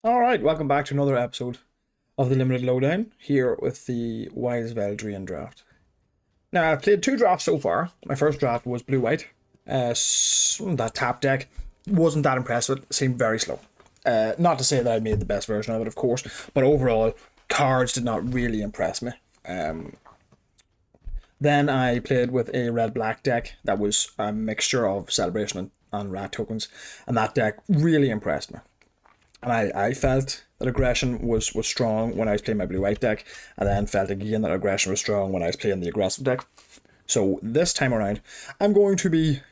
Alright, welcome back to another episode of the Limited Lowdown, here with the Wilds of Eldraine draft. Now, I've played two drafts so far. My first draft was blue-white. That tap deck wasn't that impressive. It seemed very slow. Not to say that I made the best version of it, of course, but overall, cards did not really impress me. Then I played with a red-black deck that was a mixture of Celebration and Rat tokens, and that deck really impressed me. And I felt that aggression was strong when I was playing my blue-white deck, and then felt again that aggression was strong when I was playing the aggressive deck. So this time around, I'm going to be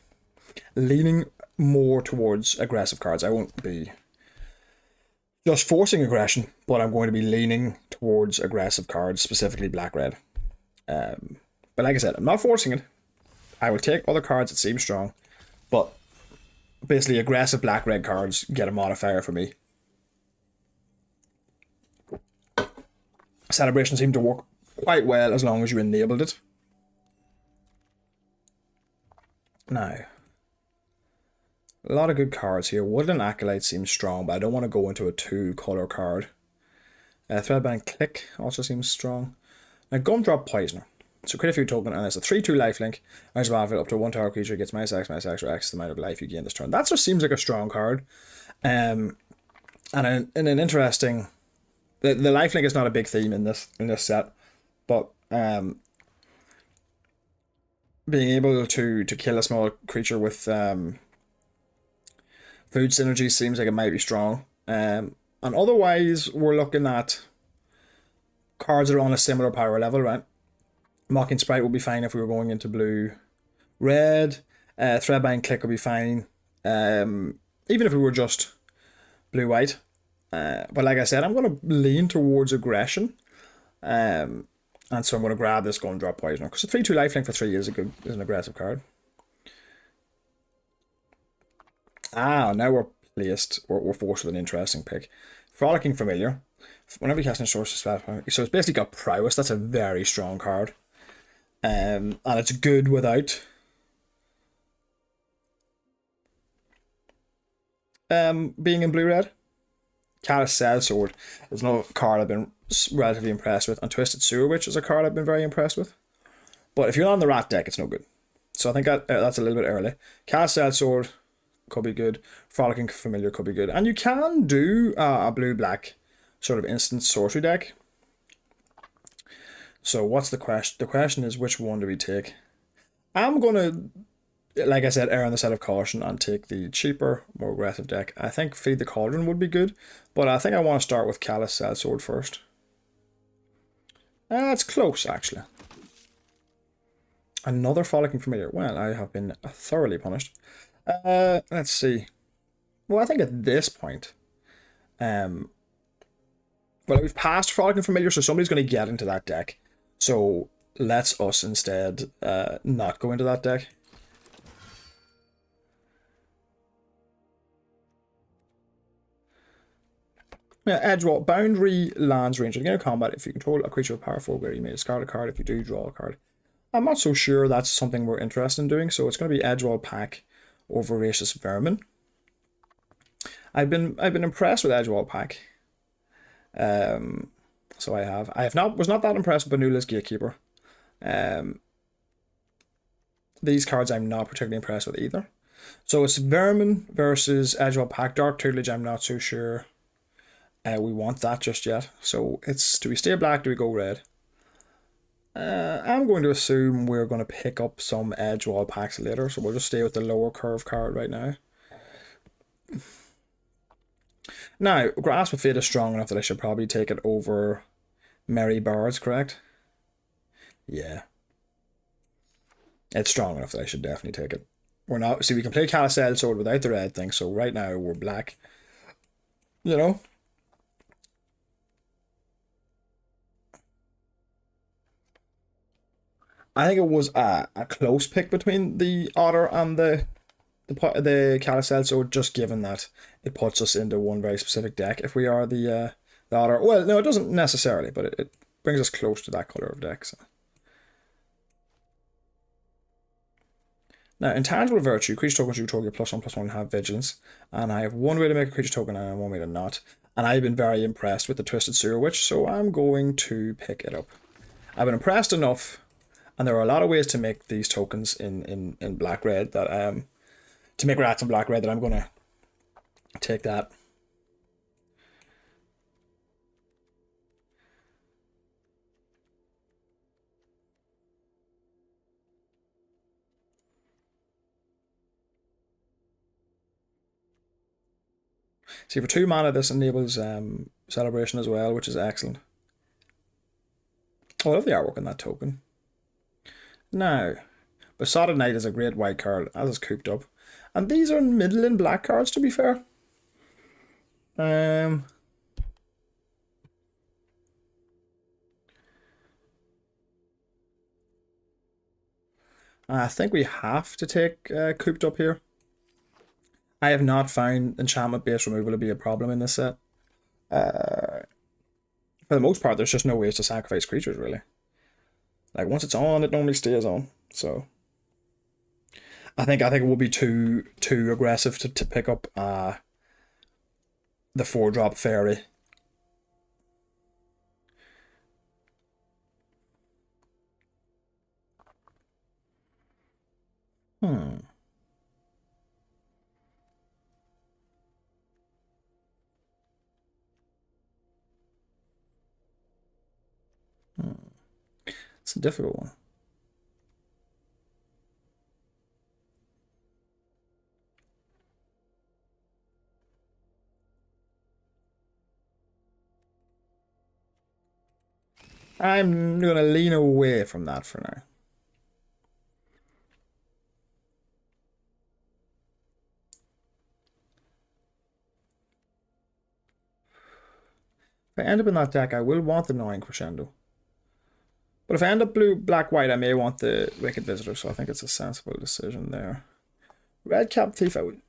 leaning more towards aggressive cards. I won't be just forcing aggression, but I'm going to be leaning towards aggressive cards, specifically black-red. But like I said, I'm not forcing it. I will take other cards that seem strong, but basically aggressive black-red cards get a modifier for me. Celebration seemed to work quite well as long as you enabled it. Now, a lot of good cards here. Woodland Acolyte seems strong, but I don't want to go into a 2-color card. Threadband Click also seems strong. Now, Gumdrop Poisoner. So create a few token, and it's a 3/2 lifelink. As a battlefield, up to one tower creature gets -X or X the amount of life you gain this turn. That just seems like a strong card. And in an interesting... The lifelink is not a big theme in this set, but being able to kill a small creature with food synergy seems like it might be strong. And otherwise, we're looking at cards that are on a similar power level, right? Mocking Sprite would be fine if we were going into blue-red. Threadbind Click would be fine, even if we were just blue-white. But like I said, I'm going to lean towards aggression. And so I'm going to grab this Gumdrop Poisoner, because a 3/2 lifelink for 3 is an aggressive card. Now we're forced with an interesting pick. Frolicking Familiar. Whenever you cast an source, so it's basically got prowess. That's a very strong card. And it's good without being in blue-red. Callous Sellsword is another card I've been relatively impressed with, and Twisted Sewer Witch is a card I've been very impressed with. But if you're on the rat deck, it's no good. So I think that's a little bit early. Callous Sellsword could be good. Frolicking Familiar could be good. And you can do a blue-black sort of instant sorcery deck. So what's the question? The question is, which one do we take? I'm going to, like I said, err on the side of caution and take the cheaper, more aggressive deck. I think Feed the Cauldron would be good, but I think I want to start with Callous Sellsword first. It's close, actually. Another Frolicking Familiar. Well, I have been thoroughly punished. Let's see. Well, I think at this point, well, we've passed Frolicking Familiar, so somebody's going to get into that deck. So let's us instead not go into that deck. Yeah, Edgewall. Boundary lands range. At the beginning of combat, if you control a creature with power 4 greater, you may discard a card. If you do, draw a card. I'm not so sure that's something we're interested in doing, so it's going to be Edgewall Pack or Voracious Vermin. I've been impressed with Edgewall Pack. So I was not that impressed with Banula's Gatekeeper. These cards I'm not particularly impressed with either. So it's Vermin versus Edgewall Pack. Dark Tutelage, I'm not so sure we want that just yet. So it's, do we stay black, do we go red? I'm going to assume we're going to pick up some Edgewall Packs later, so we'll just stay with the lower curve card right now. Now, Grasp of Fate is strong enough that I should probably take it over Merry Bards, correct? Yeah. It's strong enough that I should definitely take it. We're not... See, we can play Callous Sellsword without the red thing, so right now we're black. You know? I think it was a close pick between the Otter and the Callous Sellsword, just given that it puts us into one very specific deck if we are the Otter. Well, no, it doesn't necessarily, but it brings us close to that color of deck. So. Now, Intangible Virtue, creature tokens you target +1/+1 have vigilance, and I have one way to make a creature token and one way to not. and I've been very impressed with the Twisted Sewer Witch, so I'm going to pick it up. I've been impressed enough, and there are a lot of ways to make these tokens in black red that to make rats in black red that I'm gonna take that. See, for 2 mana, this enables celebration as well, which is excellent. Oh, I love the artwork on that token. Now, Besotted Knight is a great white card, as is Cooped Up. And these are middling black cards, to be fair. I think we have to take Cooped Up here. I have not found enchantment-based removal to be a problem in this set. For the most part, there's just no ways to sacrifice creatures, really. Like, once it's on, it normally stays on. So, I think it will be too aggressive to pick up the 4-drop fairy. It's a difficult one. I'm going to lean away from that for now. If I end up in that deck, I will want the Gnawing Crescendo. But if I end up black-white, I may want the Wicked Visitor, so I think it's a sensible decision there. Red Cap Thief, I would...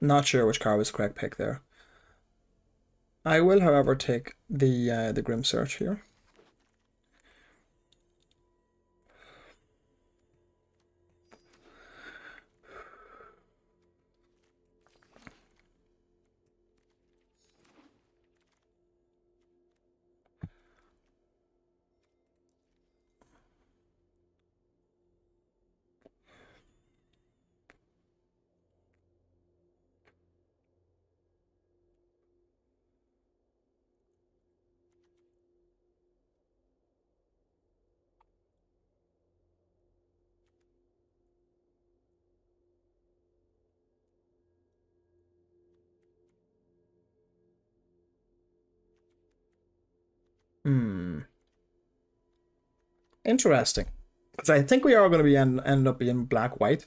Not sure which card was the correct pick there. I will, however, take the Grim Search here. Interesting. Because I think we are going to be end up being black-white.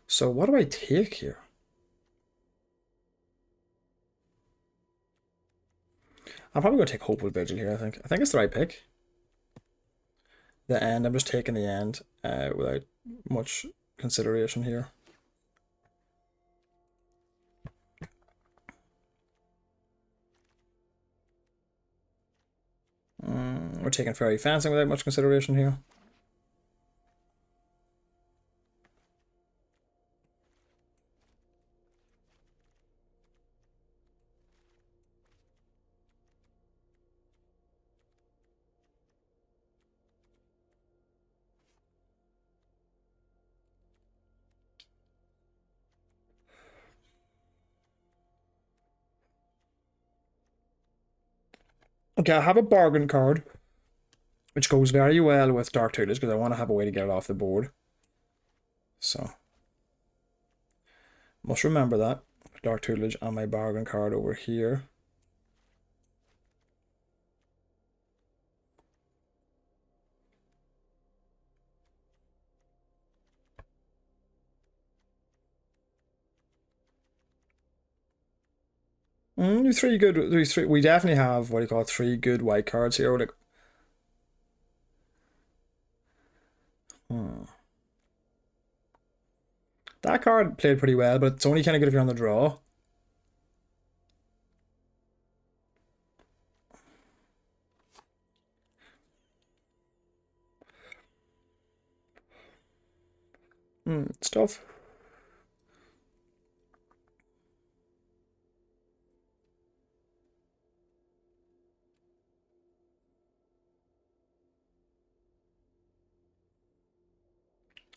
So what do I take here? I'm probably going to take Hopeful Vigil here, I think. I think it's the right pick. The end. I'm just taking the end without much consideration here. We're taking Fairy Fencing without much consideration here. Okay, I have a bargain card, which goes very well with Dark Tutelage because I want to have a way to get it off the board. So, must remember that. Dark Tutelage on my bargain card over here. Three good. We definitely have what do you call it, 3 good white cards here. Like, That card played pretty well, but it's only kind of good if you're on the draw. It's tough.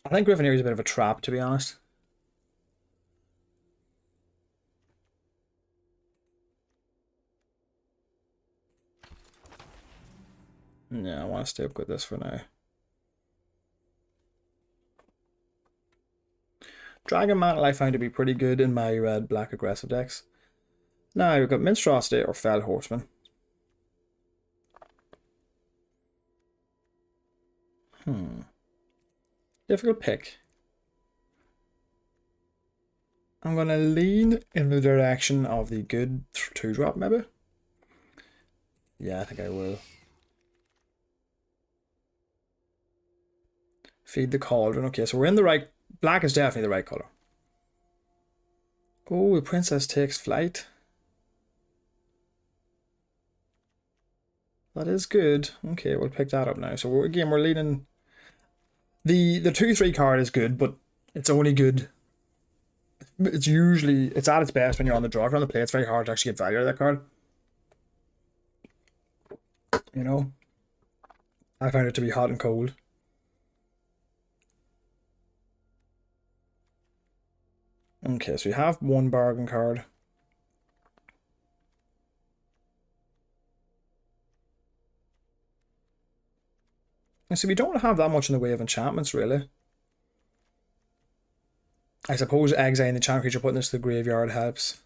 I think Gryffindor is a bit of a trap, to be honest. Yeah, I want to stay up with this for now. Dragon Mantle I find to be pretty good in my red-black aggressive decks. Now we've got Minstrosity or Fell Horseman. Difficult pick. I'm going to lean in the direction of the good 2-drop, maybe? Yeah, I think I will. Feed the Cauldron. Okay, so we're in the right... Black is definitely the right color. Oh, the Princess takes flight. That is good. Okay, we'll pick that up now. So again, we're leaning... The 2-3 card is good, but it's only good... It's usually... It's at its best when you're on the draw. If you're on the play, it's very hard to actually get value out of that card. You know? I find it to be hot and cold. Okay, so we have one bargain card. And so we don't have that much in the way of enchantments, really. I suppose exiling the enchantment creature, putting this to the graveyard helps.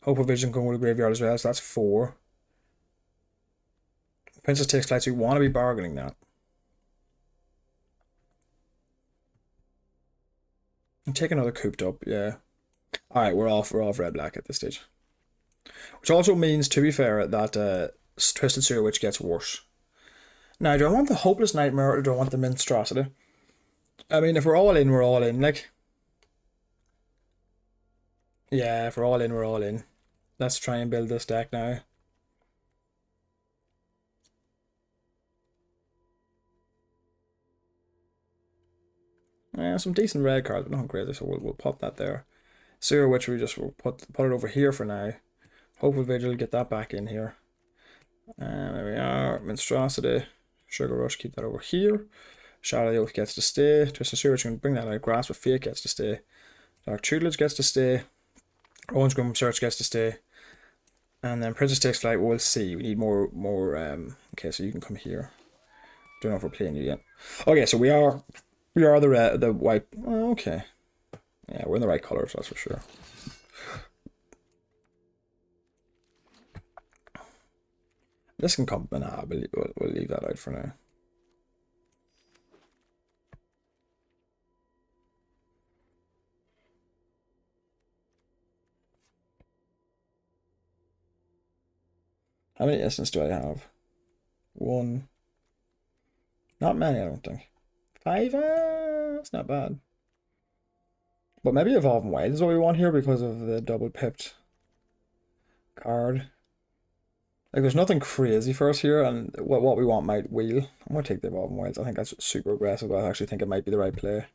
Hope of Vision can go to the graveyard as well, so that's 4. Princess takes flight, so we want to be bargaining that. And take another cooped up, yeah. Alright, we're off red-black at this stage. Which also means, to be fair, that Twisted Sewer Witch gets worse. Now, do I want the Hopeless Nightmare or do I want the Minstrosity? I mean, if we're all in, we're all in. Like, yeah, if we're all in, we're all in. Let's try and build this deck now. Yeah, some decent red cards, but nothing crazy, so we'll pop that there. Sewer Witch, we'll put it over here for now. Hopeful Vigil, get that back in here. There we are. Monstrosity. Sugar Rush, keep that over here. Shadow of the Oath gets to stay. Twisted Sewer Witch, can bring that out. Grasp of Fate gets to stay. Dark Tutelage gets to stay. Rowan's Grim Search gets to stay. And then Princess Takes Flight, we'll see. We need more okay, so you can come here. Don't know if we're playing you yet. Okay, so we are the white. Oh, okay. Yeah, we're in the right colors, that's for sure. This can come, nah, we'll leave that out for now. How many essence do I have? 1. Not many, I don't think. 5? That's not bad. But maybe Evolving Wild is what we want here because of the double pipped card. Like, there's nothing crazy for us here, and what we want might wheel. I'm going to take the Evolving Wilds. I think that's super aggressive, but I actually think it might be the right play.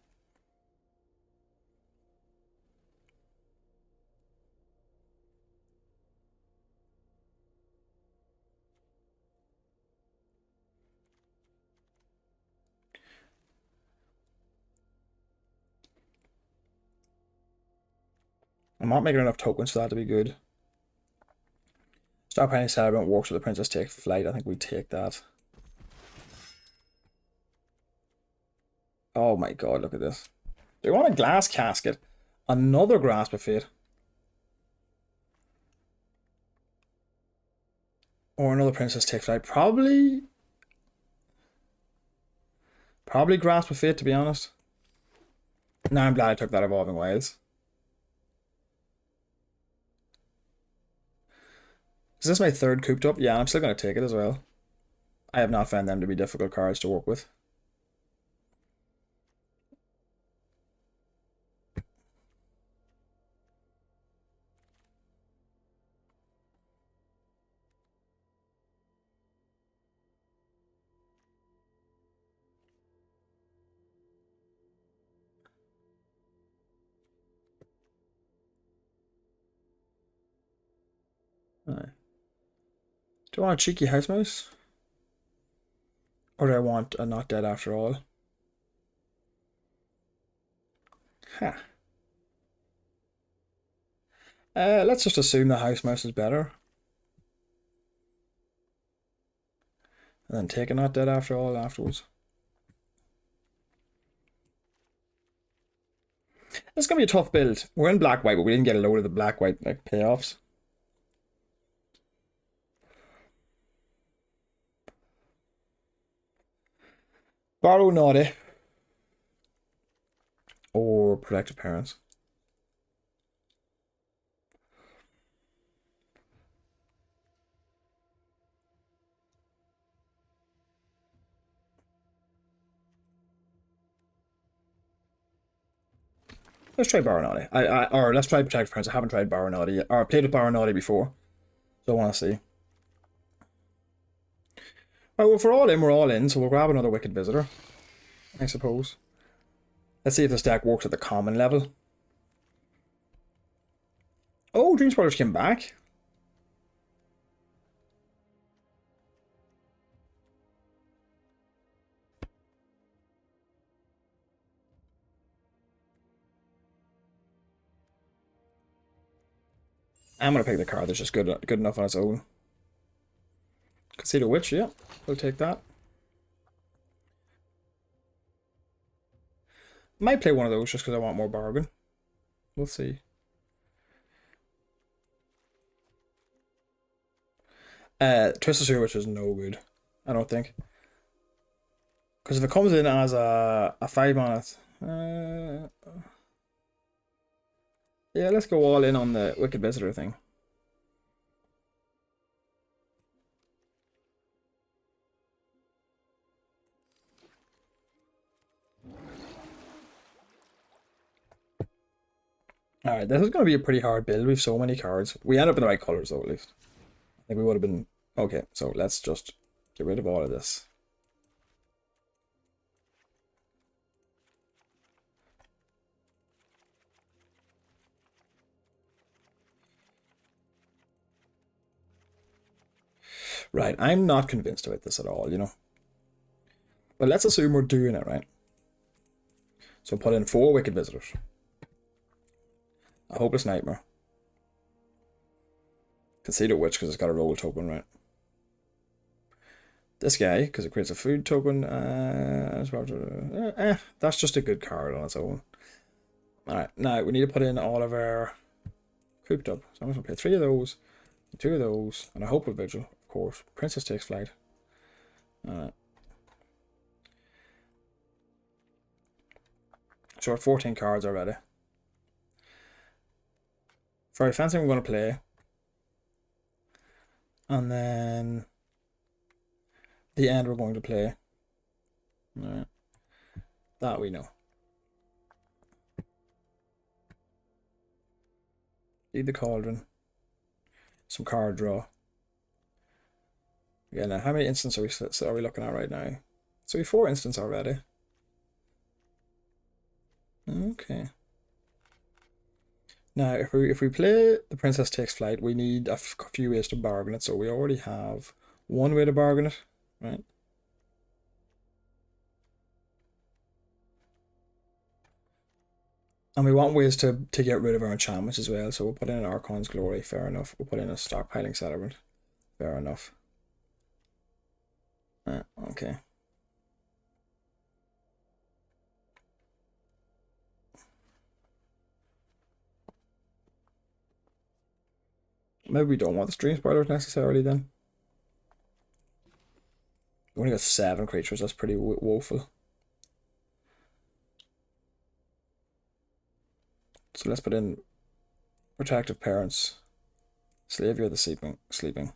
I'm not making enough tokens for that to be good. Stop playing Celebrant works with the Princess Take Flight. I think we take that. Oh my god, look at this. Do you want a Glass Casket? Another Grasp of Fate. Or another Princess Take Flight. Probably Grasp of Fate, to be honest. Now I'm glad I took that Evolving Wilds. Is this my third cooped up? Yeah, I'm still going to take it as well. I have not found them to be difficult cards to work with. Right. Do I want a cheeky house mouse? Or do I want a not dead after all? Huh. Let's just assume the house mouse is better. And then take a not dead after all afterwards. It's gonna be a tough build. We're in black white, but we didn't get a load of the black white like payoffs. Borrow naughty. Or protective parents. Let's try Baronati. Or let's try Protective Parents. I haven't tried Baronati yet. Or I played with Baronati before. So I want to see. Alright, well, if we're all in, so we'll grab another Wicked Visitor, I suppose. Let's see if this deck works at the common level. Oh, Dream Spoilers came back. I'm gonna pick the card that's just good enough on its own. Concede a Witch, yeah. We'll take that. Might play one of those just because I want more bargain. We'll see. Twisted Sewer Witch is no good, I don't think. Because if it comes in as a 5-mana, yeah, let's go all in on the Wicked Visitor thing. Alright, this is going to be a pretty hard build. We have so many cards. We end up in the right colors though, at least. I think we would have been... Okay, so let's just get rid of all of this. Right, I'm not convinced about this at all, you know. But let's assume we're doing it, right? So put in 4 Wicked Visitors. A Hopeless Nightmare. Concede a Witch because it's got a roll token, right? This guy, because it creates a food token. That's just a good card on its own. Alright, now we need to put in all of our cooped up. So I'm just going to play 3 of those, 2 of those, and a Hopeful Vigil, of course. Princess Takes Flight. Alright. So we're at 14 cards already. Fairy Fencing we're going to play. And then the end we're going to play. Alright. That we know. Lead the Cauldron. Some card draw. Yeah, now how many instants are we looking at right now? So we have 4 instants already. Okay. Now, if we play the Princess Takes Flight, we need a few ways to bargain it. So we already have one way to bargain it, right? And we want ways to get rid of our enchantments as well. So we'll put in an Archon's Glory, fair enough. We'll put in a Stockpiling Celebrant, fair enough. Okay. Maybe we don't want the Stream Spoilers necessarily then. We only got 7 creatures, that's pretty woeful. So let's put in Protective Parents, Slavior the Sleeping.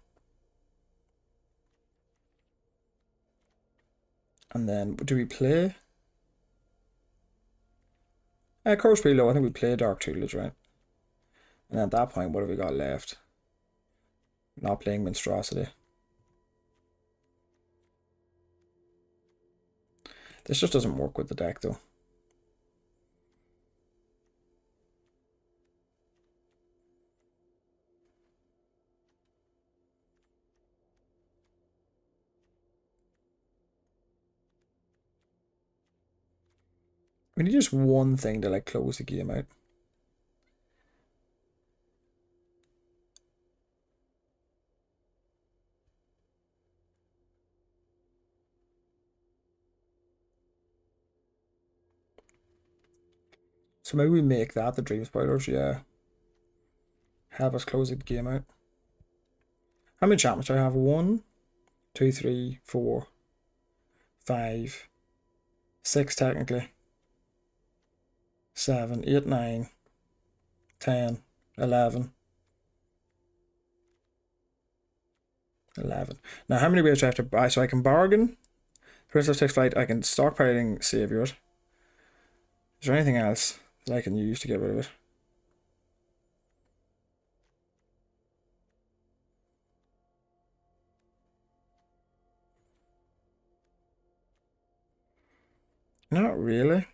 And then, do we play? Core's pretty low. I think we play Dark Tutelage, right? And at that point, what have we got left? Not playing Monstrosity. This just doesn't work with the deck, though. We need just one thing to like close the game out. So maybe we make that the Dream Spoilers, yeah. Have us close the game out. How many enchantments do I have? 1, 2, 3, 4, 5, 6 technically. 7, 8, 9, 10, 11. 11. Now, how many waves do I have to buy? So I can bargain. Princess takes flight. I can stockpiling saviors. Is there anything else that I can use to get rid of it? Not really.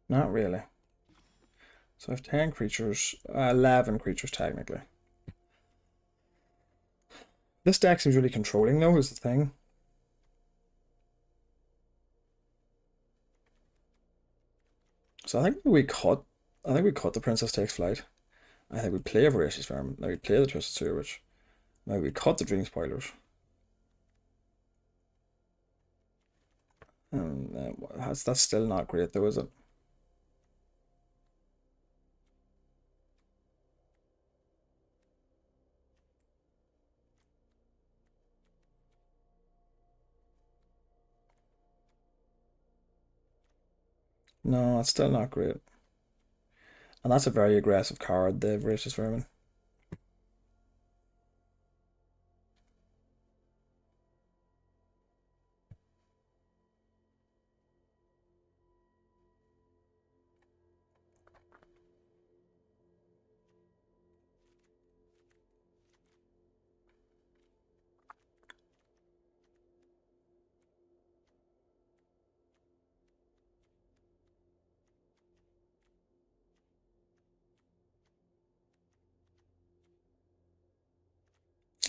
Not really. So I have 10 creatures, 11 creatures technically. This deck seems really controlling though, is the thing. So I think we cut the Princess Takes Flight. I think we play a Voracious Vermin. Now we play the Twisted Sewer Witch. Now we cut the Dream Spoilers. And that's still not great though, is it? No, it's still not great. And that's a very aggressive card, the Voracious Vermin.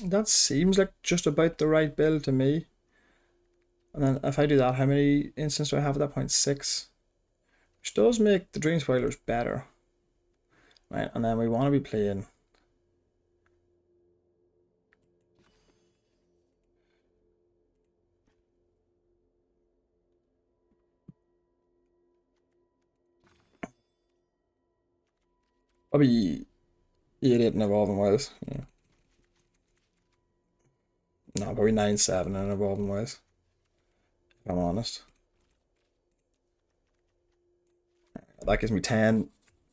That seems like just about the right build to me. And then if I do that, how many instances do I have at that point? 6. Which does make the Dream Spoilers better. Right, and then we want to be playing. Probably 8-8 in Evolving Wilds. Yeah. No, probably 9-7 in Evolving Wilds. If I'm honest. That gives me 10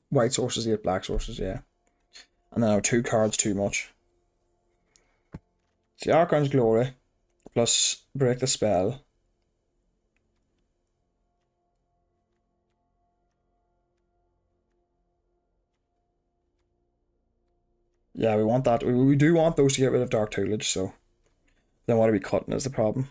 white sources, 8 black sources, yeah. And then our 2 cards too much. The Archon's Glory plus Break the Spell. Yeah, we want that. We do want those to get rid of Dark Tutelage, so then what are we cutting is the problem.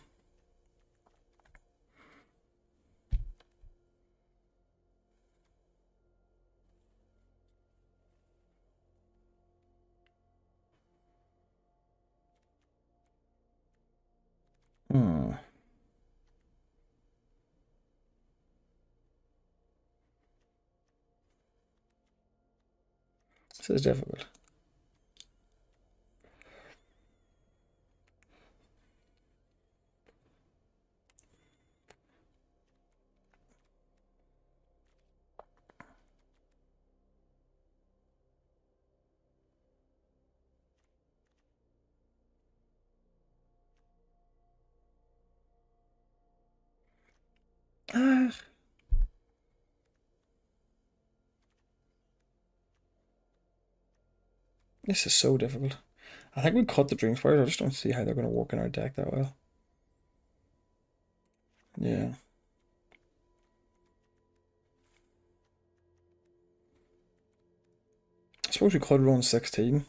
Hmm. This is difficult. Ah, this is so difficult. I think we cut the Dream Spiders. I just don't see how they're going to work in our deck that well. Yeah. I suppose we could run 16.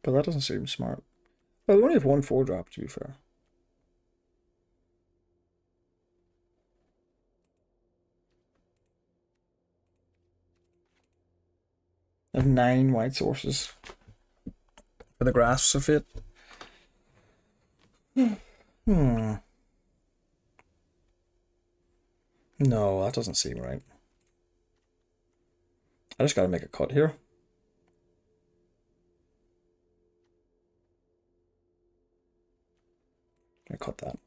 But that doesn't seem smart. Well, we only have one 4-drop, to be fair. I have 9 white sources for the Grasps of Fate. No, that doesn't seem right. I just gotta make a cut here. I cut that.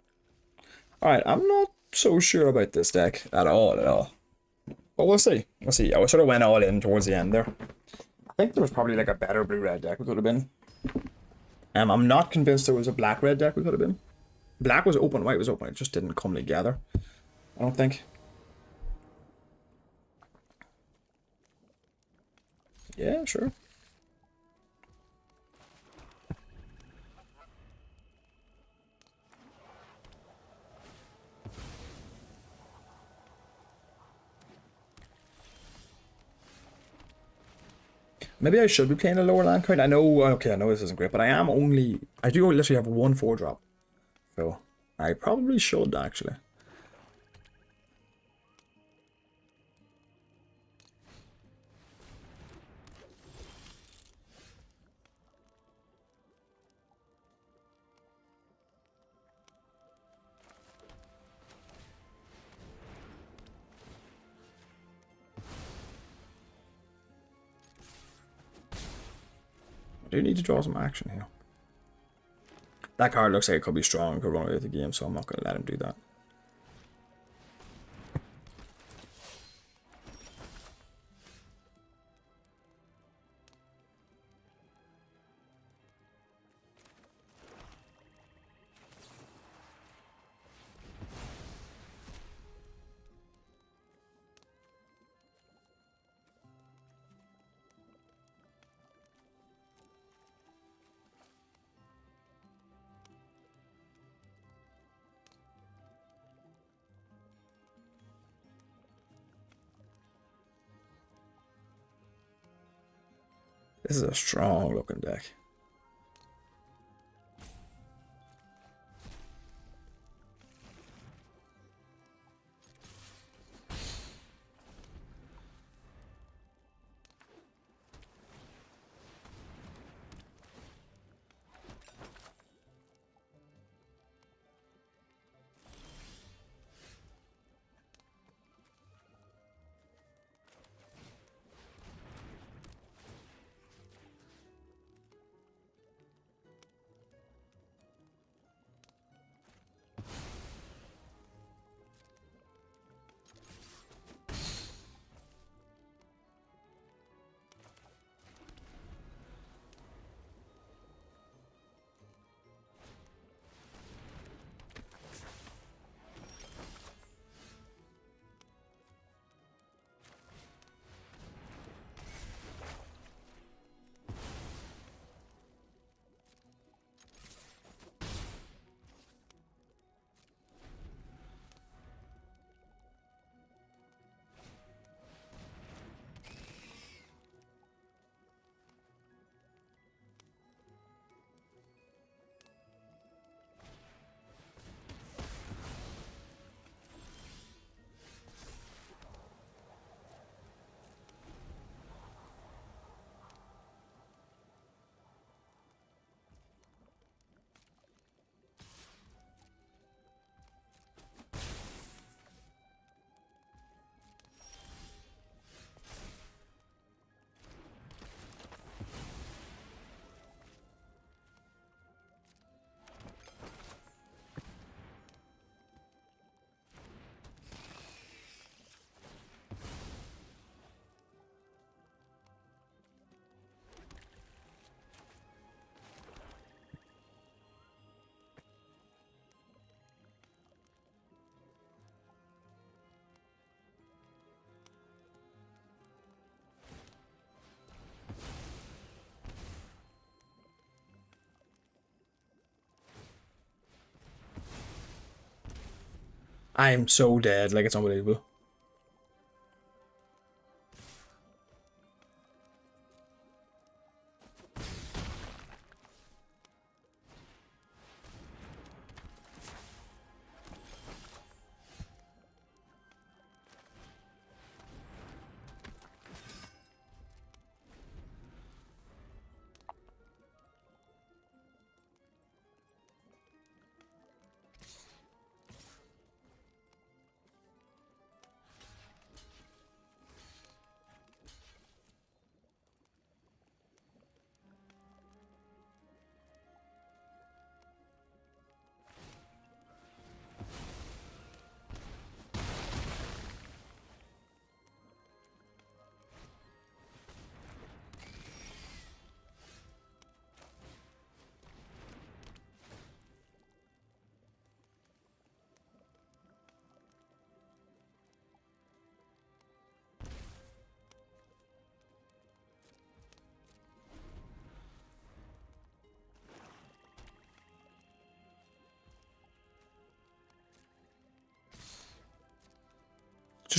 Alright, I'm not so sure about this deck at all. But we'll see. We'll see. Yeah, we sort of went all in towards the end there. I think there was probably like a better blue-red deck we could have been. I'm not convinced there was a black-red deck we could have been. Black was open, white was open. It just didn't come together, I don't think. Yeah, sure. Maybe I should be playing a lower land count. I know, okay, I know this isn't great, but I do literally have 1 4-drop. So, I probably should, actually. I do need to draw some action here. That card looks like it could be strong and could run away with the game, so I'm not going to let him do that. This is a strong looking deck. I'm so dead, like it's unbelievable.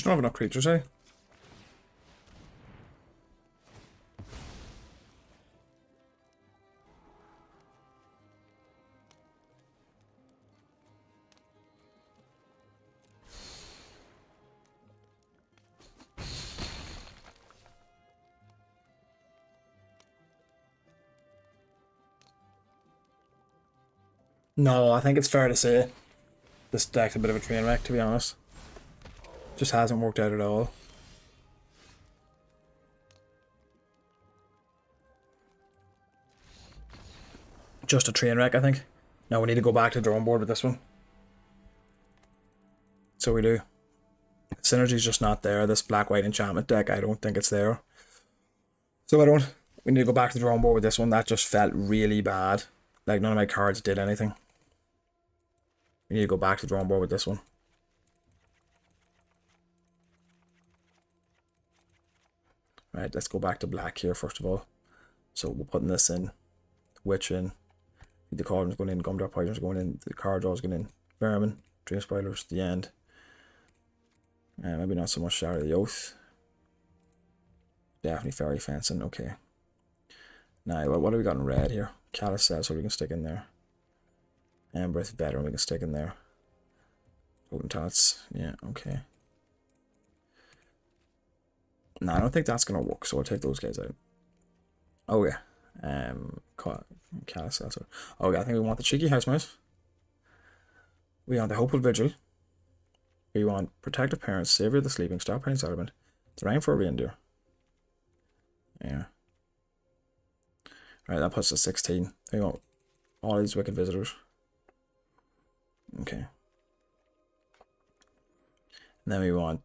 just don't have enough creatures, eh? No, I think it's fair to say this deck's a bit of a train wreck, to be honest. Just hasn't worked out at all. Just a train wreck, I think. Now we need to go back to the drawing board with this one. So we do. Synergy's just not there. This black-white enchantment deck, I don't think it's there. So we need to go back to the drawing board with this one. That just felt really bad. Like, none of my cards did anything. We need to go back to the drawing board with this one. Right, let's go back to black here first of all. So we're putting this in, Witch in, the cauldron's going in, Gumdrop Poison's going in, the card draw's going in, Vermin, Dream Spoilers, the end. Maybe not so much Shadow of the Oath. Definitely Fairy Fencing, okay. Now, what have we got in red here? Callous Cell, so we can stick in there. Embereth Veteran, we can stick in there. Golden Tots, yeah, okay. No, I don't think that's gonna work, so I'll take those guys out. Oh yeah. Callous Cell. Oh yeah, I think we want the Cheeky House Mouse. We want the Hopeful Vigil. We want Protective Parents, Savior of the Sleeping, Stop Pain Settlement, Terrain for a Reindeer. Yeah. Right, that puts us 16. We want all these Wicked Visitors. Okay. And then we want...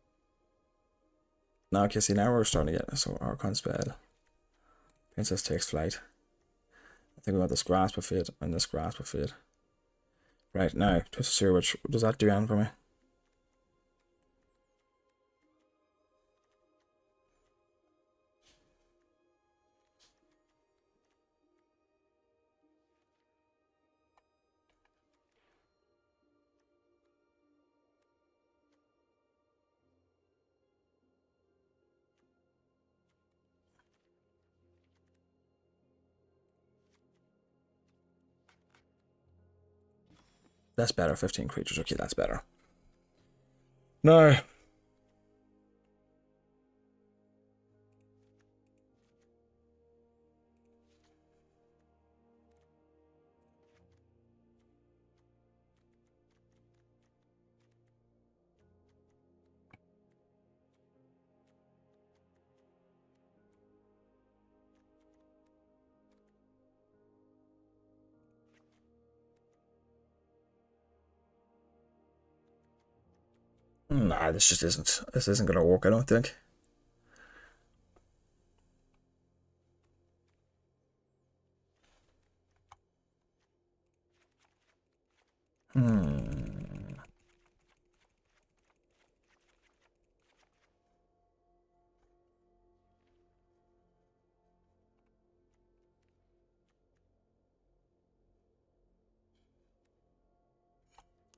Now, okay, see, now we're starting to get... So, Archon Spell. Princess Takes Flight. I think we want this Grasp of Fate and this Grasp of Fate. Right, now, Twist of Sewer Witch. Does that do anything for me? That's better, 15 creatures. Okay, that's better. No. Nah, this just isn't. This isn't gonna work, I don't think.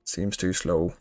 Seems too slow.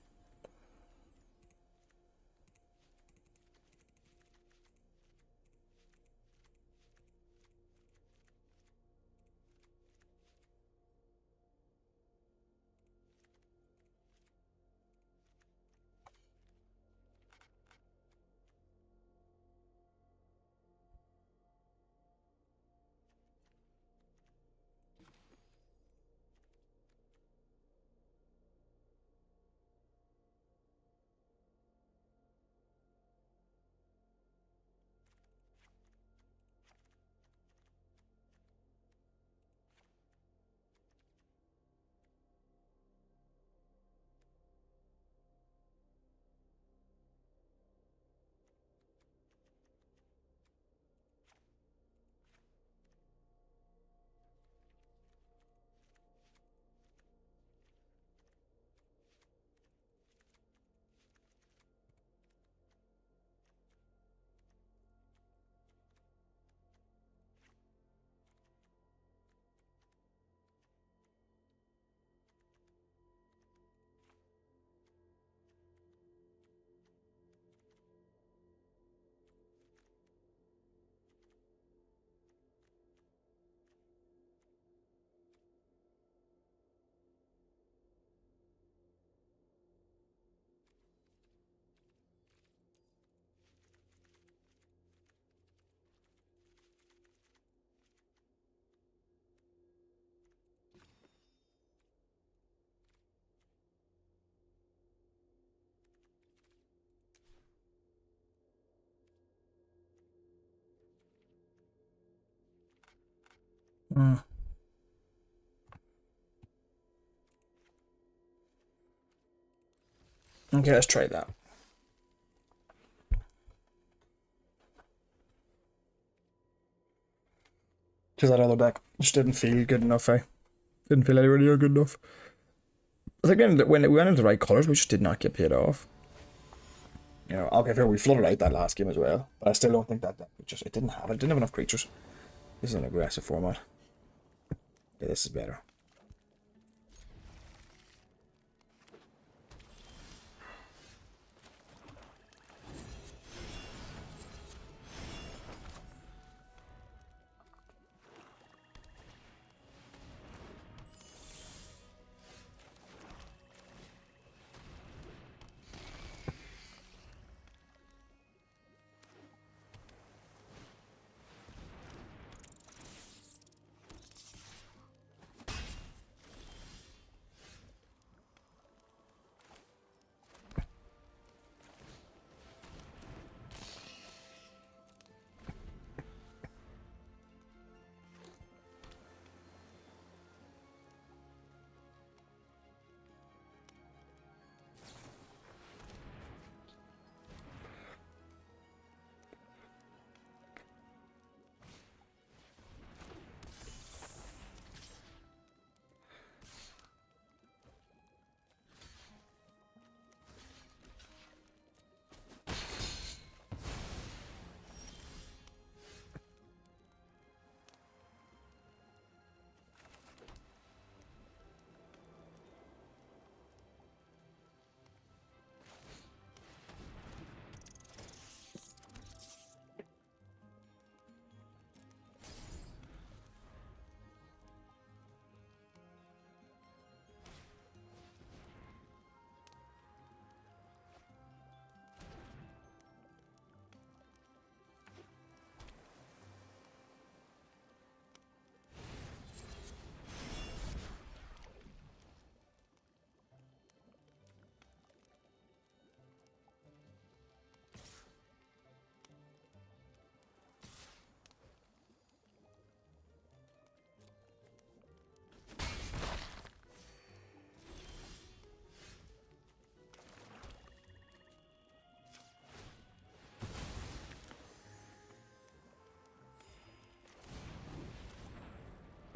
Mm. Okay, let's try that. Because that other deck just didn't feel good enough, eh? Didn't feel anywhere near good enough. I think when we went into the right colours, we just did not get paid off. You know, okay, fair, we flooded out that last game as well, but I still don't think that deck it didn't have enough creatures. This is an aggressive format. Yeah, this is better.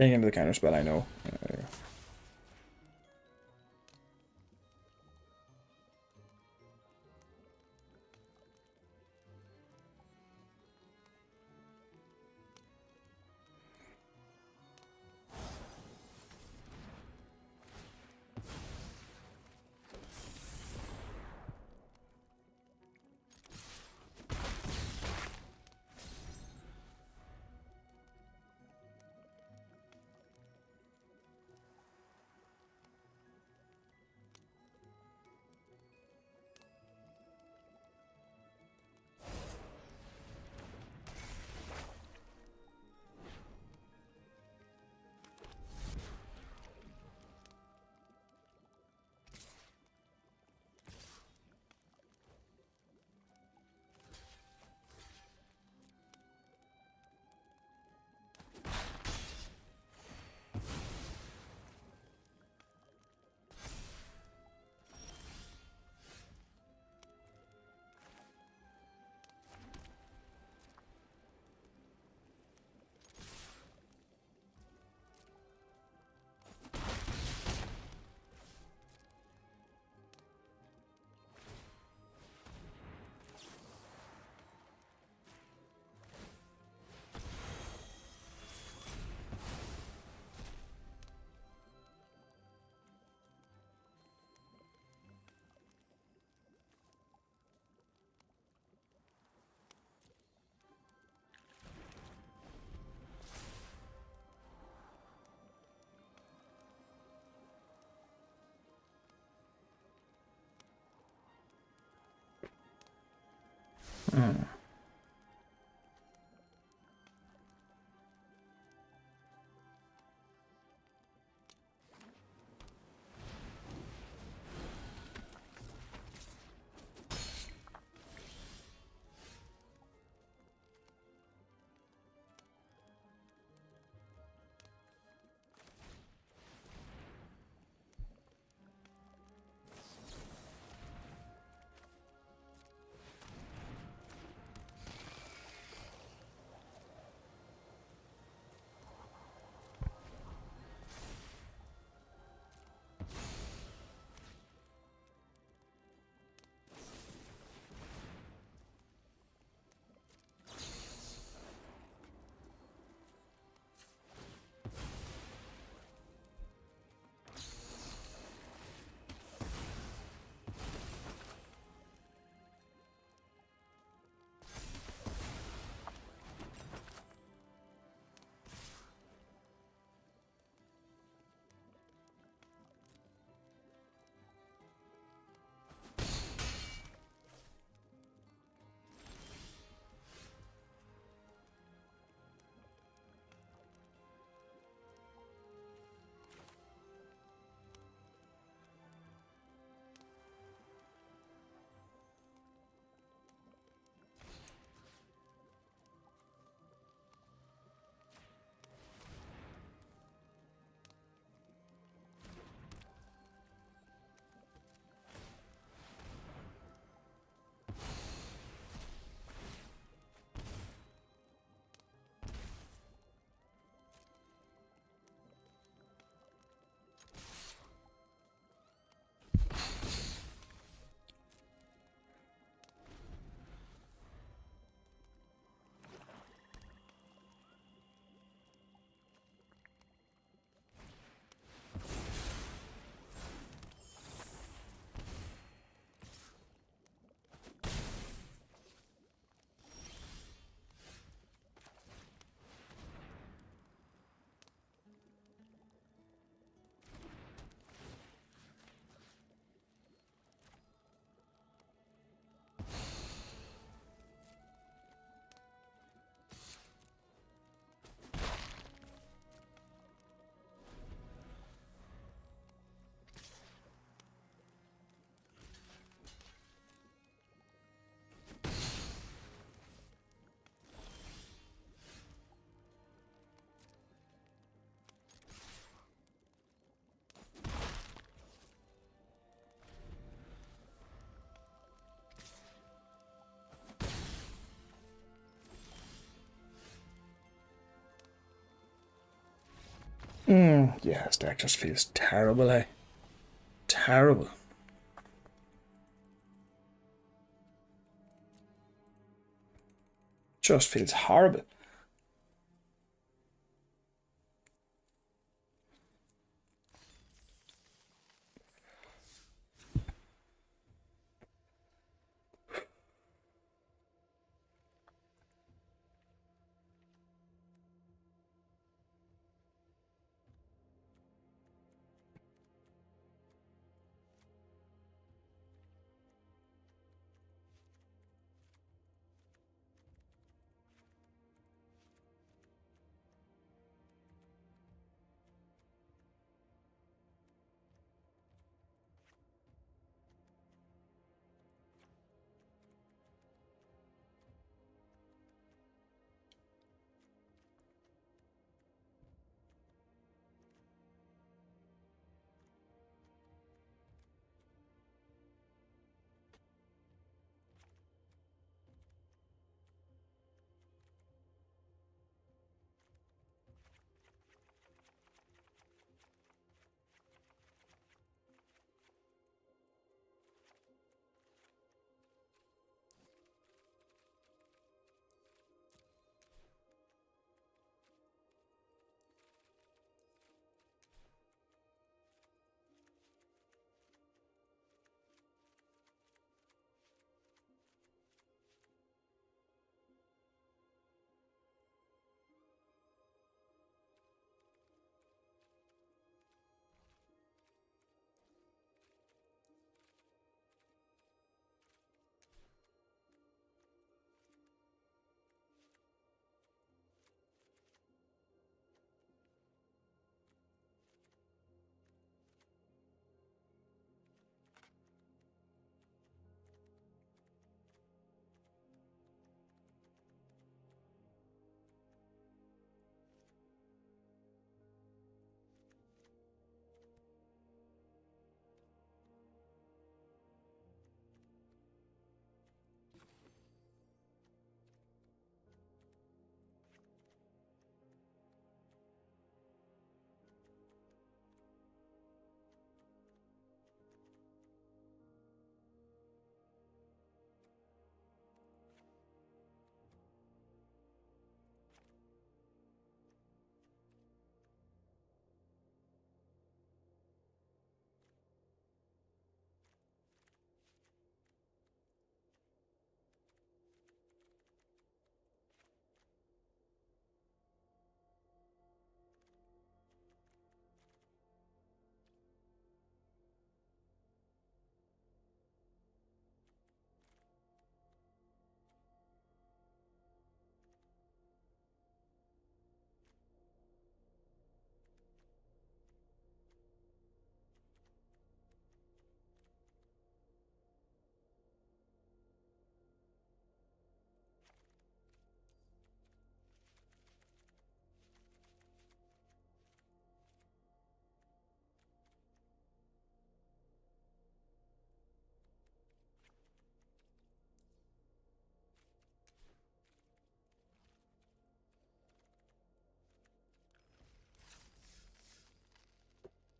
Getting into the counter spell, I know. Mm. Yeah, this deck just feels terrible, hey? Terrible. Just feels horrible.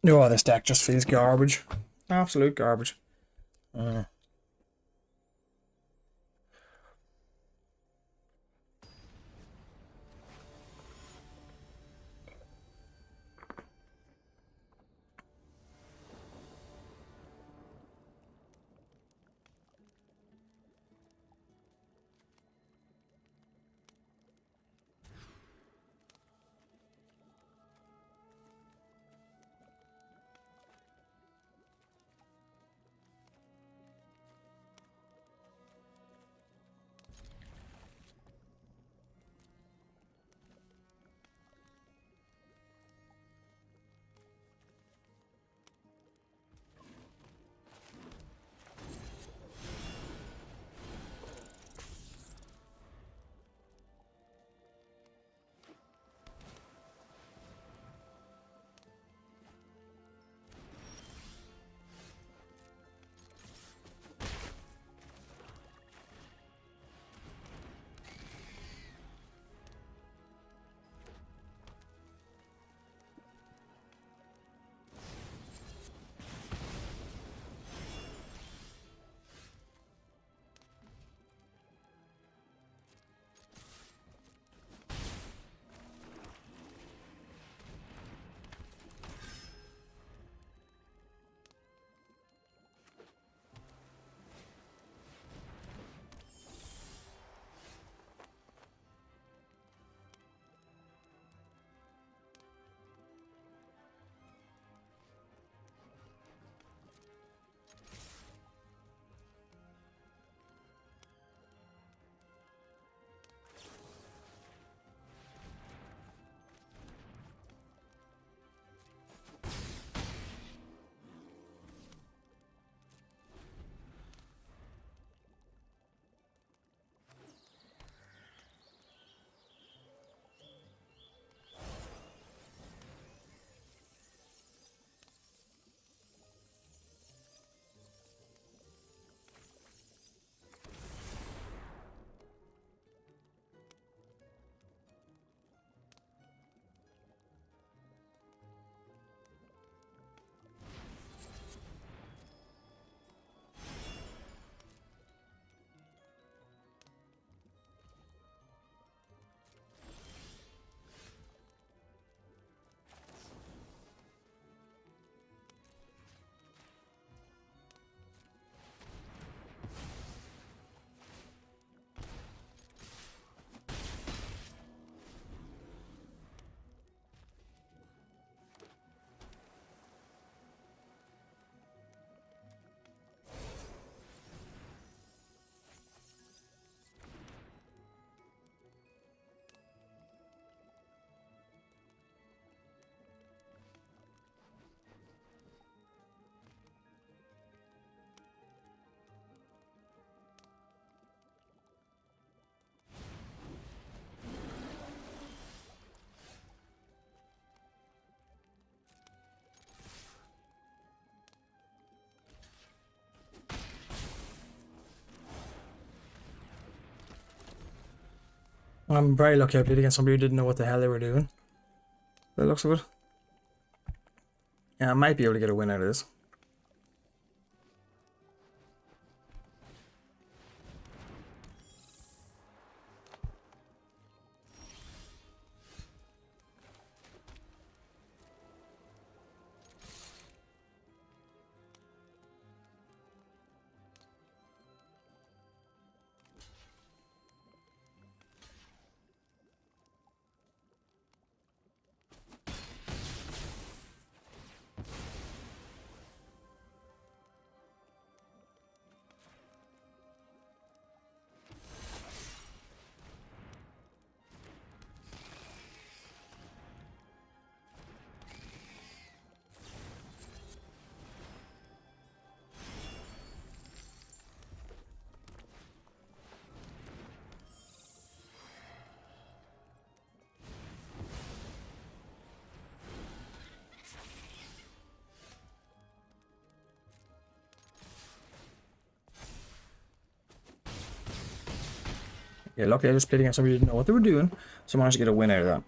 Oh, this deck just feels garbage. Absolute garbage. I'm very lucky I played against somebody who didn't know what the hell they were doing. By the looks of it. Yeah, I might be able to get a win out of this. Yeah, luckily I just played against somebody who didn't know what they were doing, so I managed to get a win out of that.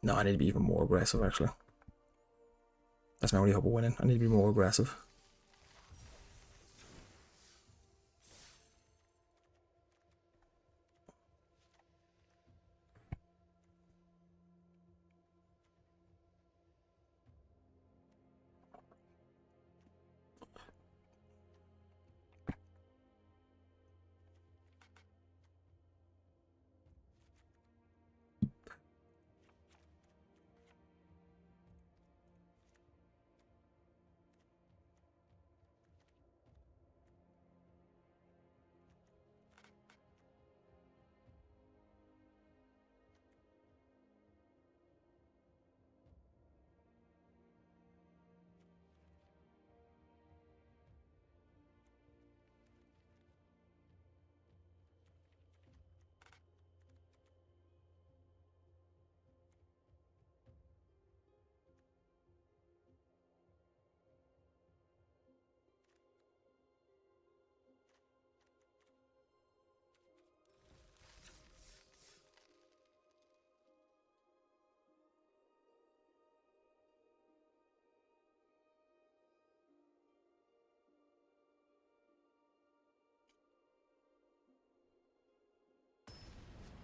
No, I need to be even more aggressive, actually. That's my only hope of winning. I need to be more aggressive.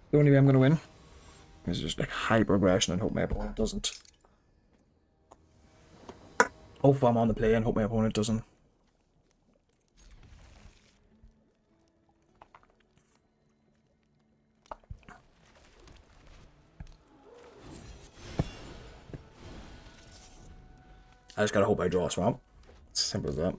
The only way I'm going to win is just like hyper aggression and hope my opponent doesn't. Hope I'm on the play and hope my opponent doesn't. I just gotta hope I draw a swamp. It's as simple as that.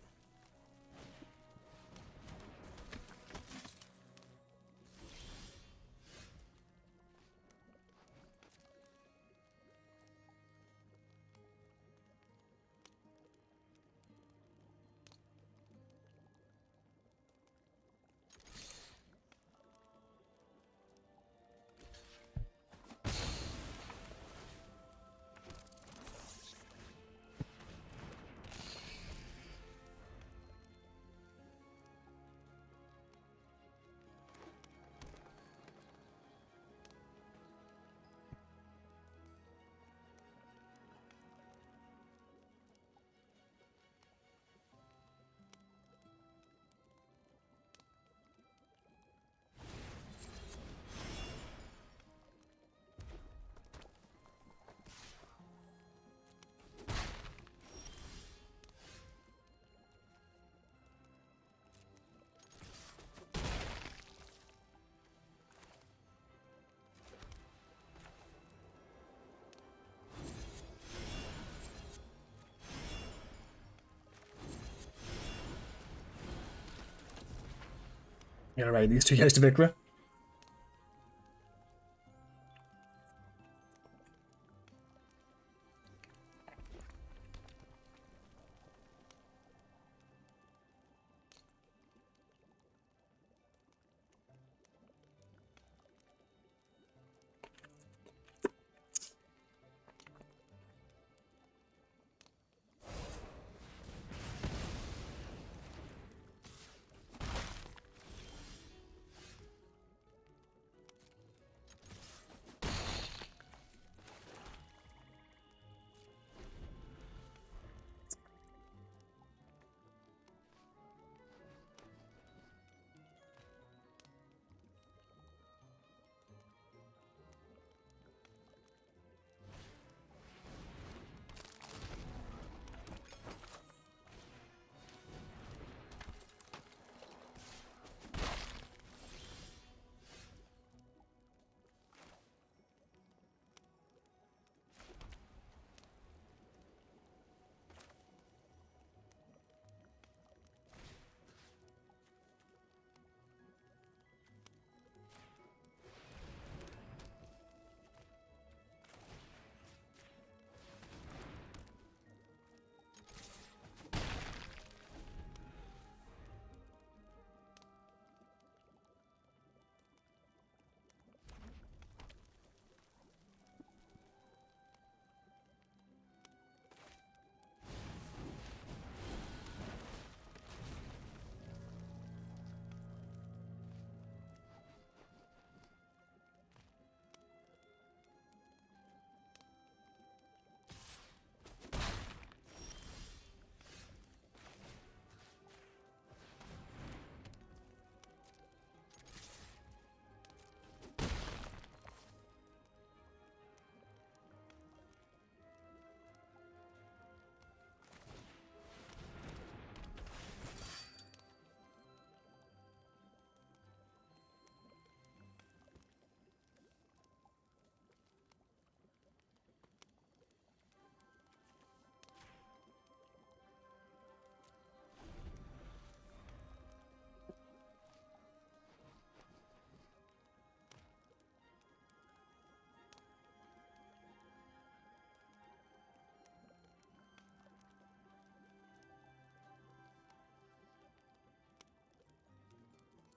Gotta ride these two guys to victory.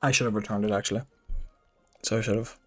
I should have returned it actually. So I should have.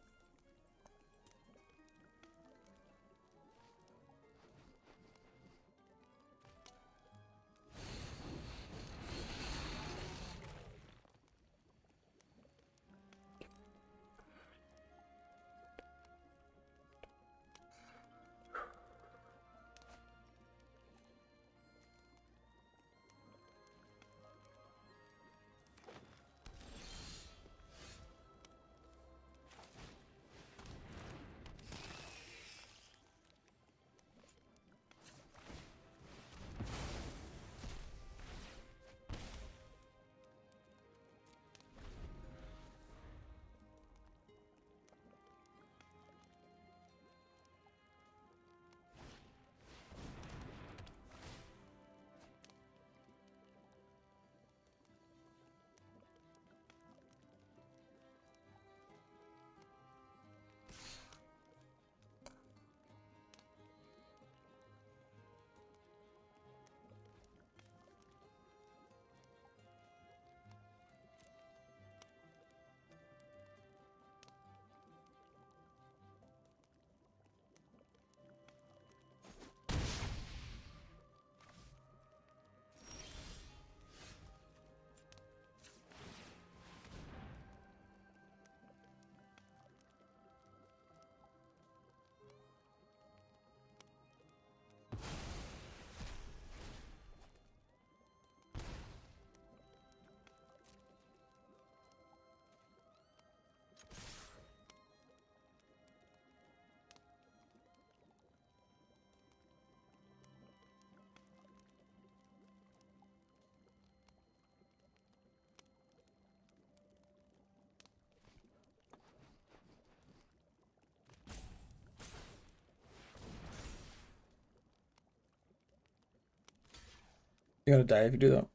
You're gonna die if you do that.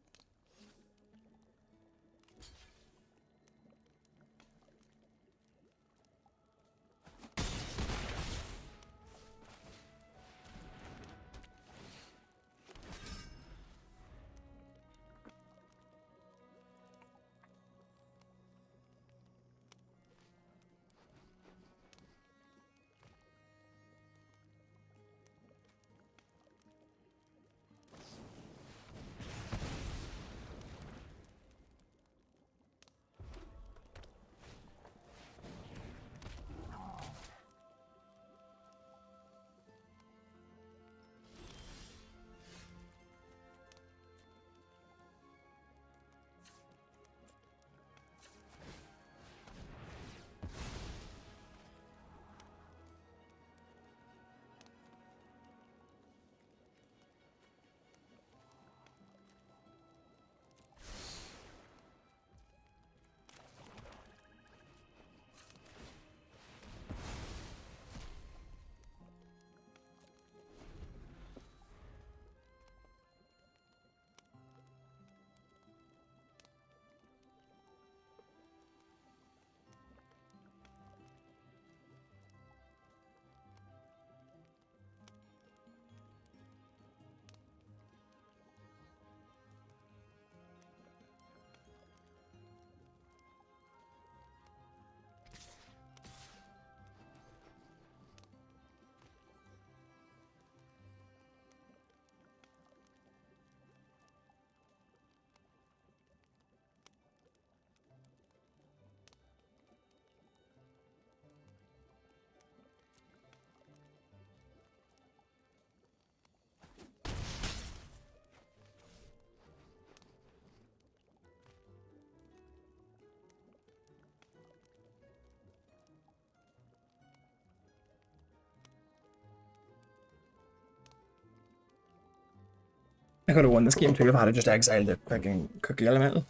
I could have won this game too if I had just exiled the freaking cookie elemental.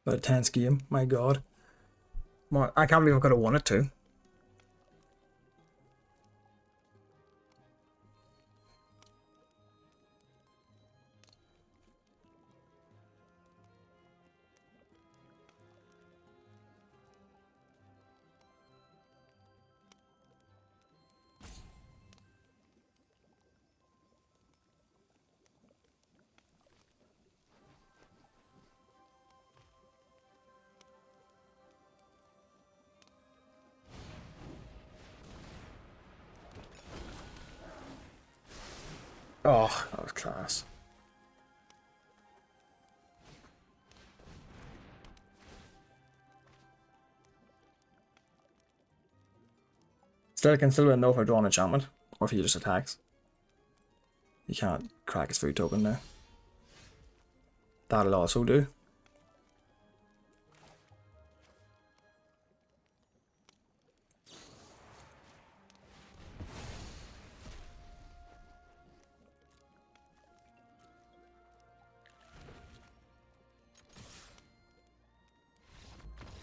But a tense game, my god. I can't believe I could have won it too. Oh, that was class. Still, can still win though if I draw an enchantment, or if he just attacks. You can't crack his food token now. That'll also do.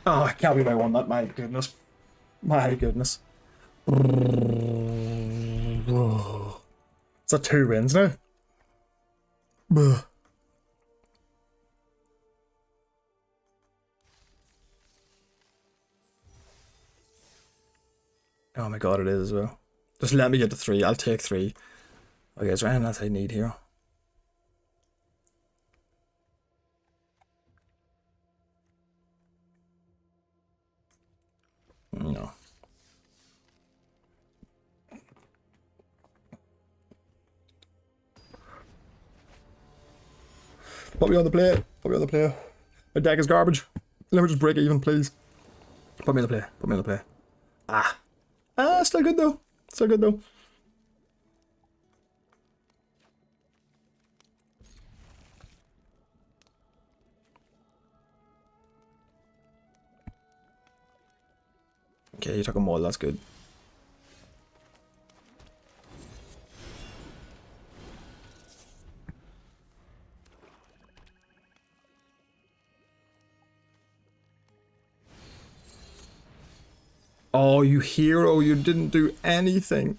Oh, I can't believe I won that. My goodness. My goodness. It's a 2 wins now. Oh my god, it is as well. Just let me get to 3. I'll take 3. Okay, is there anything else I need here? No. Put me on the play. Put me on the play. My deck is garbage. Let me just break even, please. Put me on the play. Put me on the play. Ah. Ah, still good though. Still good though. Okay, you took a mole, that's good. Oh, you hero, you didn't do anything.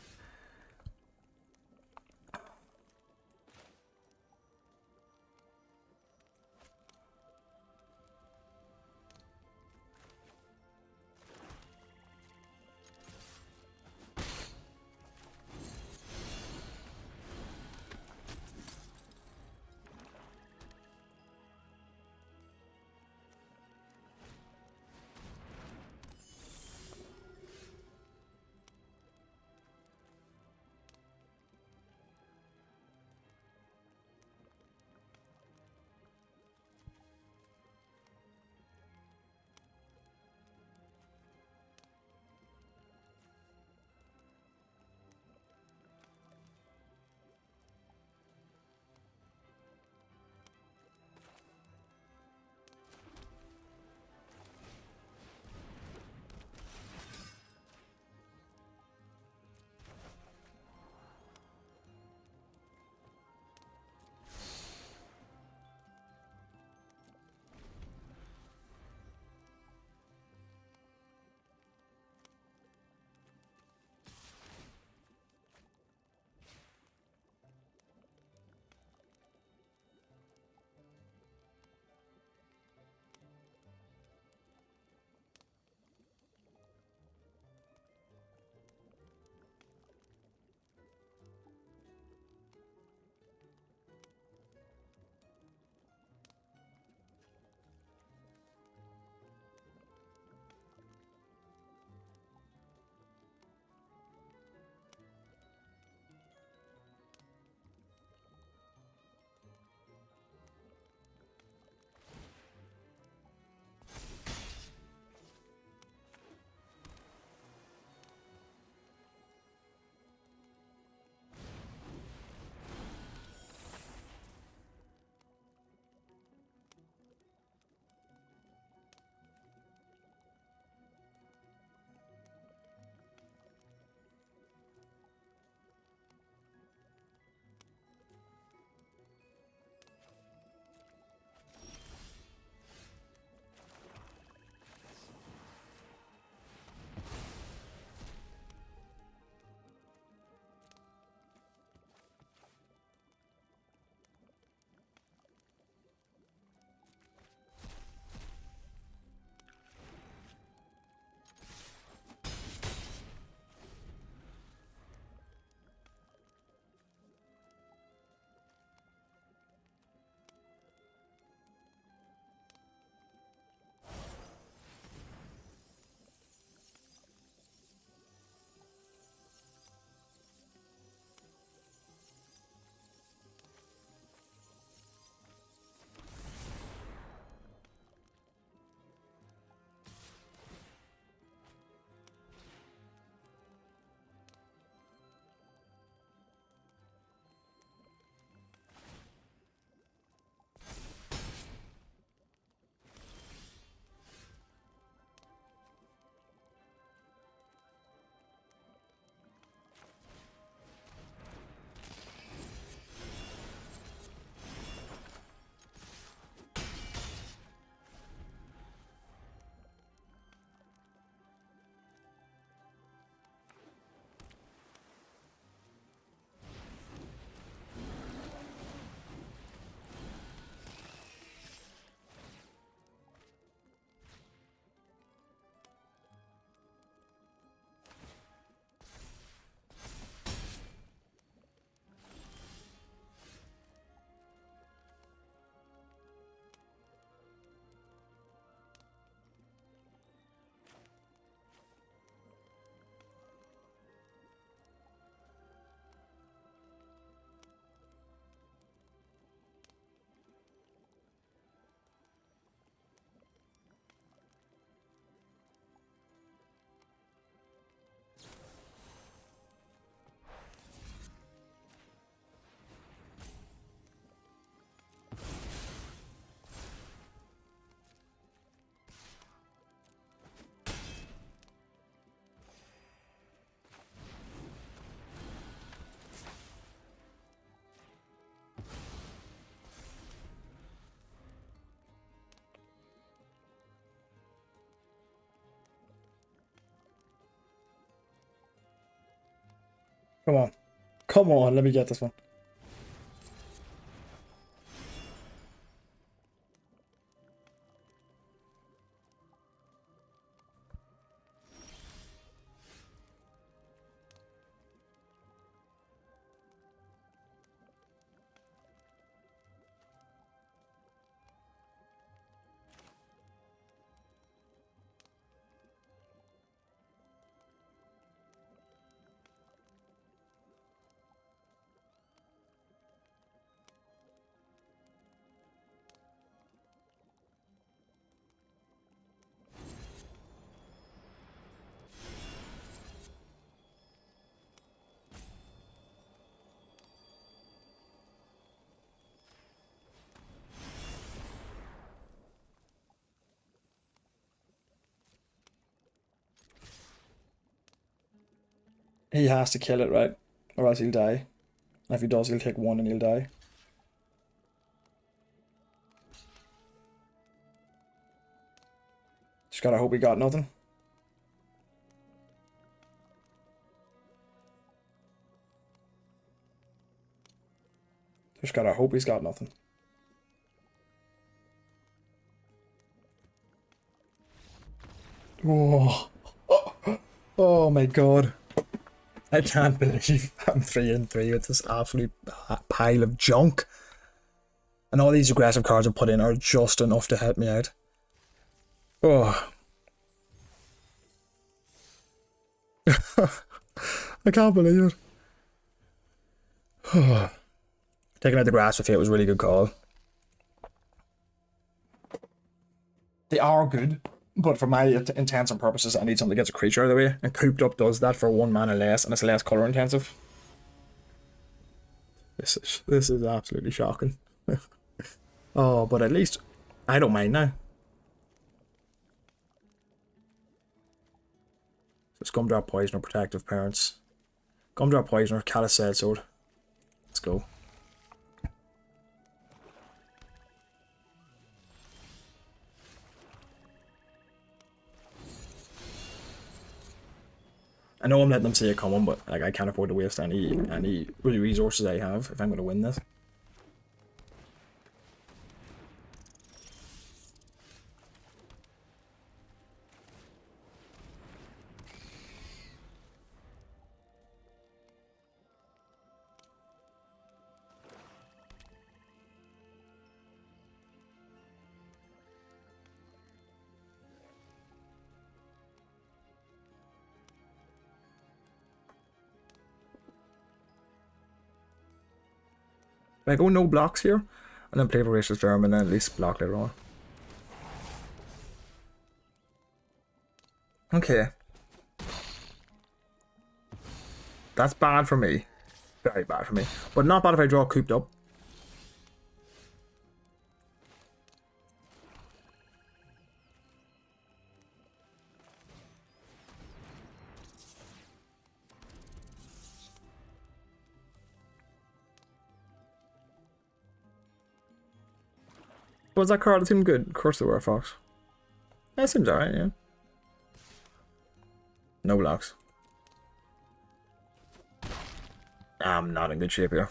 Come on. Come on, let me get this one. He has to kill it, right? Or else he'll die. And if he does, he'll take one and he'll die. Just gotta hope he got nothing. Just gotta hope he's got nothing. Oh, oh my god. I can't believe I'm 3-3 with this absolute pile of junk. And all these aggressive cards I put in are just enough to help me out. Oh. I can't believe it. Taking out the Grasp of Fate was a really good call. They are good, but for my intents and purposes, I need something that gets a creature out of the way. And Cooped Up does that for 1 mana less, and it's less color intensive. This is absolutely shocking. Oh, but at least I don't mind now. So it's Gumdrop Poisoner, Protective Parents. Gumdrop Poisoner, Callous Sword. Let's go. I know I'm letting them see it coming, but like I can't afford to waste any resources I have if I'm going to win this. I go no blocks here, and then play Voracious Germ, and then at least block later on. Okay. That's bad for me. Very bad for me. But not bad if I draw Cooped Up. Was that card that seemed good? Of course they were, Fox. That seems alright, yeah. No blocks. I'm not in good shape here.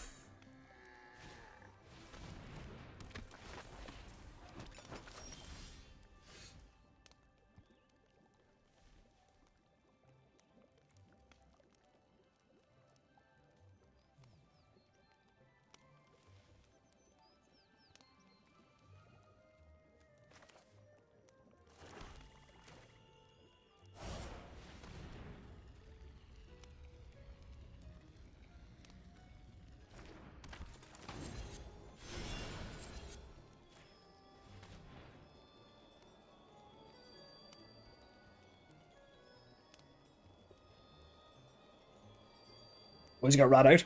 What's he got rat out?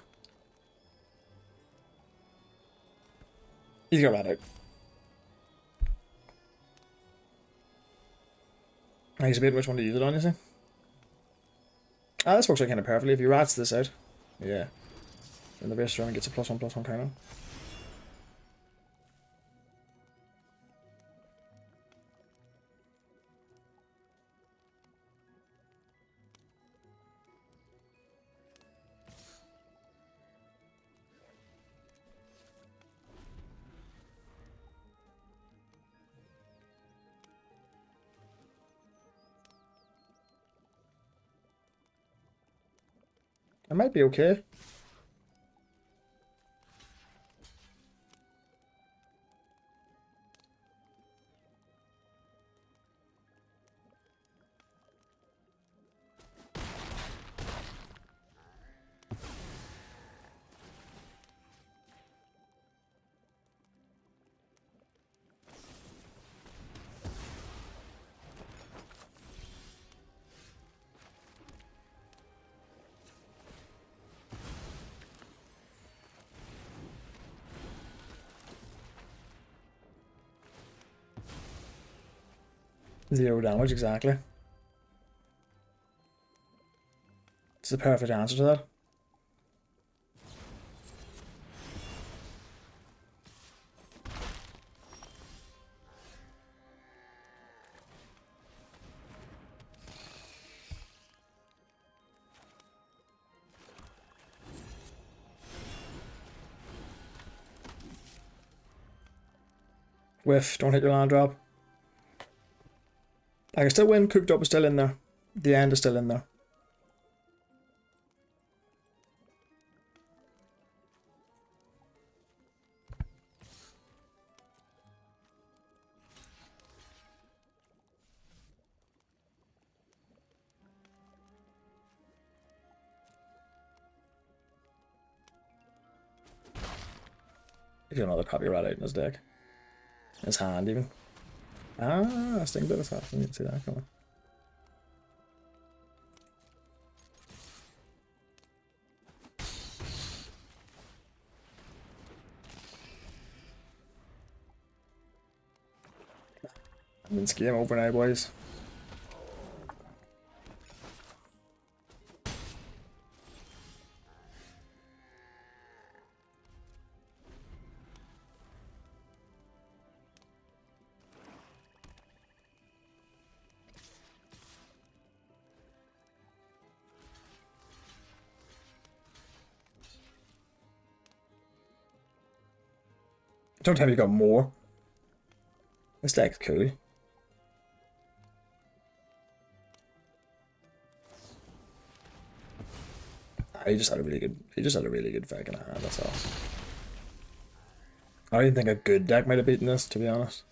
He's got rat out. He's a bit which one to use it on, you see? Ah, this works out kind of perfectly. If he rats this out, yeah. Then the base round gets a +1/+1 counter. It might be okay. Zero damage, exactly. It's the perfect answer to that. Whiff, don't hit your land drop. I can still win, Cooked Up is still in there. The end is still in there. He's got another copyright out in his deck. In his hand, even. Ah, Sting Bit Assassin. You can see that coming. It's game over now, boys. Don't tell me you got more. This deck's cool. He just had a really good fucking hand, that's all. I don't even think a good deck might have beaten this, to be honest.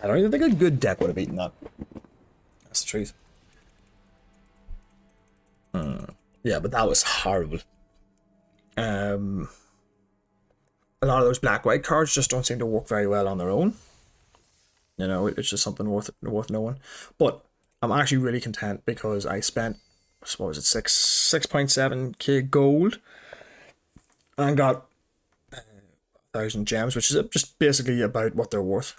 I don't even think a good deck would have beaten that. That's the truth. Yeah, but that was horrible. A lot of those black-white cards just don't seem to work very well on their own. You know, it's just something worth knowing. But I'm actually really content because I spent, what was it, 6.7k gold and got 1,000 gems, which is just basically about what they're worth.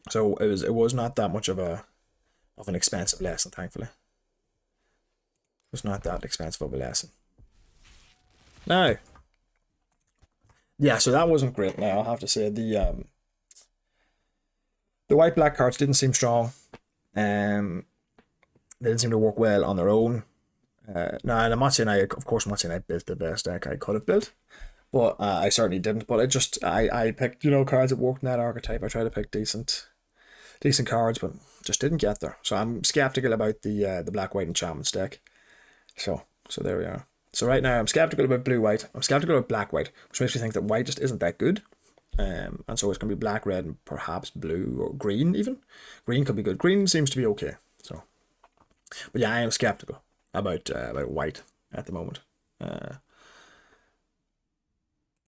So it was not that much of an expensive lesson, thankfully. It was not that expensive of a lesson. Now, yeah, so that wasn't great. Now I'll have to say the white black cards didn't seem strong. They didn't seem to work well on their own. Now, and I'm not saying of course, I'm not saying I built the best deck I could have built, but I certainly didn't. But I picked cards that worked in that archetype. I tried to pick decent cards, but just didn't get there. So I'm skeptical about the black white enchantments deck. So there we are. So right now I'm skeptical about blue white. I'm skeptical about black white, which makes me think that white just isn't that good. And so it's gonna be black, red, and perhaps blue or green even. Green could be good. Green seems to be okay. So, but yeah, I am skeptical about white at the moment.